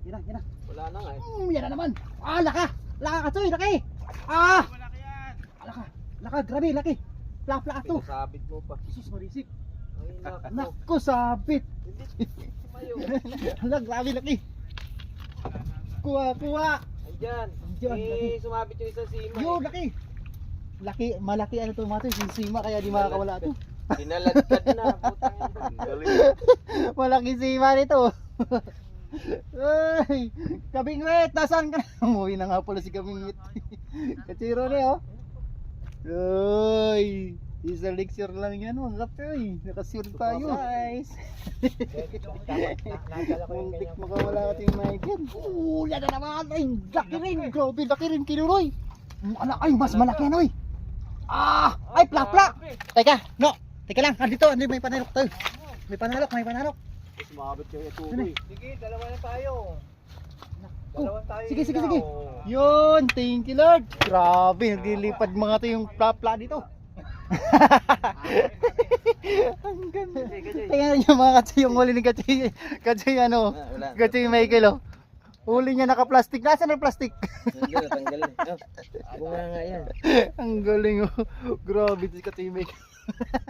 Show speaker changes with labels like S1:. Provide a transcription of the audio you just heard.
S1: Yan na.
S2: Wala na nga eh.
S1: Yan na naman. Laka. Laka Katsoy, laki. Ah!
S3: Malaki yan.
S1: Laka, grabe, laki. Plak to.
S2: Pinasabit mo pa.
S1: Jesus marisik.
S2: Ay, nako.
S1: Nako, sabit.
S2: Hindi. Sumayo.
S1: Grabe, laki. Kuha.
S2: Andyan.
S1: Andyan, laki.
S2: Sumabit yung isang sima.
S1: Yo, laki. Laki, malaki ano to mga to, sima kaya di makakawala to.
S2: Pinaladkad na. Putang ina. Galing.
S1: Malaki sima nito. Ay, Kabingwit, nasaan ka na? Umuwi na nga pala si Kabingwit. Katsiro na oh. Ay, isang lecture lang yan mga kape. Nakasure tayo. Guys. Muntik makawala ka yung mic yan. Yan na naman. Ay, laki rin. Grabe, laki rin kinuloy. Ay, mas malaki yan oy. Ay, plak. Teka, no. Teka lang, andito may panalok tayo. May panalok.
S2: Sumabit yung ituloy. Sige, dalawa na tayo. Dalawa tayo.
S1: Sige. Yun, thank you Lord. Grabe, naglilipad mga to yung plapla dito. Ang ganda. Tingnan nyo mga Katsoy, yung huli ni Katsoy ano, Katsoy Michael oh. Huli niya naka-plastic. Nasaan ang plastic?
S2: Natanggal eh. Bunga nga yan.
S1: Ang galing oh. Grabe si Katsoy Michael.